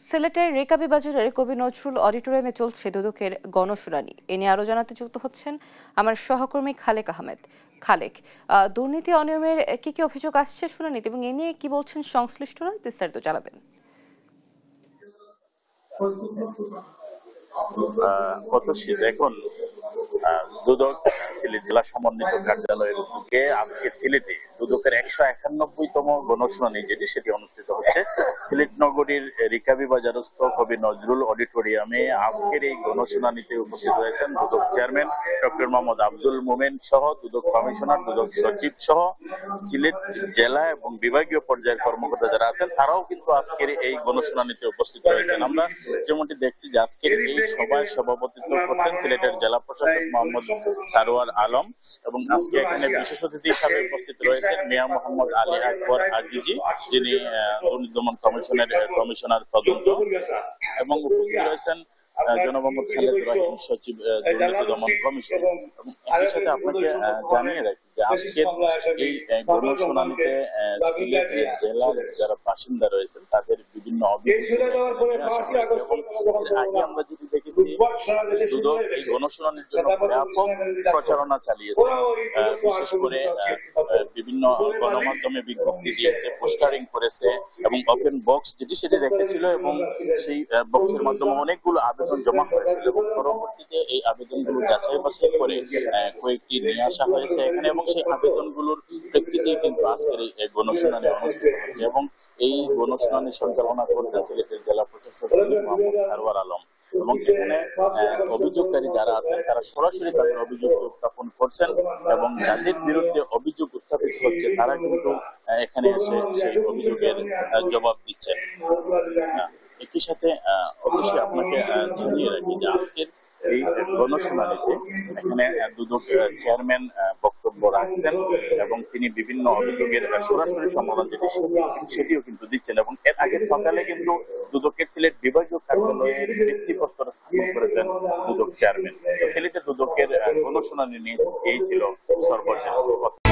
সিলেটের রেকাবি বাজারের কবি নজরুল অডিটোরিয়ামে চলছে দুদকের গণশুনানি। এ নিয়ে আরো জানাতে যুক্ত হচ্ছেন আমার সহকর্মী খালেক আহমেদ। খালেক, দুর্নীতি অনিয়মের কি কি অভিযোগ আসছে শুনানিতে এবং এ নিয়ে কি বলছেন সংশ্লিষ্টরা, বিস্তারিত জানাবেন। দেখুন, দুদক সিলেট জেলা সমন্বিত কার্যালয়ের উদ্যোগে আজকে সিলেটে দুদকের 191তম গণশুনানি সেটি অনুষ্ঠিত হচ্ছে সিলেট নগরীর রিকাবি বাজারস্থ কবি নজরুল অডিটোরিয়ামে। আজকের এই গণশুনানিতে উপস্থিত হয়েছেন দুদক চেয়ারম্যান ডক্টর মোহাম্মদ আব্দুল মোমেন সহ দুদক কমিশনার, দুদক সচিব সহ সিলেট জেলা এবং বিভাগীয় পর্যায়ের কর্মকর্তা যারা আছেন তারাও কিন্তু আজকের এই গণশুনানিতে উপস্থিত হয়েছেন। আমরা যেমনটি দেখছি যে আজকের এই সভায় সভাপতিত্ব করছেন সিলেটের জেলা প্রশাসক মোহাম্মদ সারোয়ার আলম এবং আজকে এখানে বিশেষ অতিথি হিসাবে উপস্থিত রয়েছেন মিয়া মোহাম্মদ আলী আকবর আজিজি, যিনি দুর্নীতি দমন কমিশনের কমিশনার তদন্ত, এবং উপস্থিত রয়েছেন জনাব মোহাম্মদ খালেদ রাহিম, সচিব দুর্নীতি দমন কমিশন। এবং একই সাথে আপনাকে জানিয়ে রাখি যে আজকের এই গণশুনানিতে সিলেট জেলার যারা বাসিন্দা রয়েছেন তাদের বিভিন্ন আগে আমরা যেটি দেখেছি দুদক এই গণশুনানির জন্য ব্যাপক প্রচারণা চালিয়েছে, বিশেষ করে বিভিন্ন গণমাধ্যমে বিজ্ঞপ্তি দিয়েছে, পোস্টারিং করেছে এবং ওপেন বক্স সেটি রেখেছিল এবং সেই বক্সের মাধ্যমে অনেকগুলো আবেদন জমা হয়েছিল এবং পরবর্তীতে এই আবেদনগুলো যাচাই বাছাই করে কয়েকটি নিয়ে আসা হয়েছে এখানে এবং সেই আবেদনগুলোর প্রেক্ষিতেই কিন্তু আজকের এই গণশুনানি অনুষ্ঠিত হচ্ছে। এবং এই গণশুনানি সঞ্চালনা করছেন সিলেটের জেলা প্রশাসক মোহাম্মদ সারোয়ার আলম। এবং এখানে অভিযোগকারী যারা আছেন তারা সরাসরি তাদের অভিযোগ উত্থাপন করছেন এবং যাদের বিরুদ্ধে অভিযোগ উত্থাপিত হচ্ছে তারা কিন্তু এখানে এসে সেই অভিযোগের জবাব দিচ্ছেন। একই সাথে অবশ্যই আপনাকে জানিয়ে রাখি যে আজকের এই গণশুনানিতে এখানে দুদক চেয়ারম্যান বক্তব্য রাখছেন এবং তিনি বিভিন্ন অভিযোগের সরাসরি সমাধান সেটিও কিন্তু দিচ্ছেন। এবং এর আগে সকালে কিন্তু দুদকের সিলেট বিভাগীয় কার্যালয়ের ভিত্তিপ্রস্তর স্থাপন করেছেন দুদক চেয়ারম্যান। সিলেটে দুদকের গণশুনানি নিয়ে এই ছিল সর্বশেষ কথা।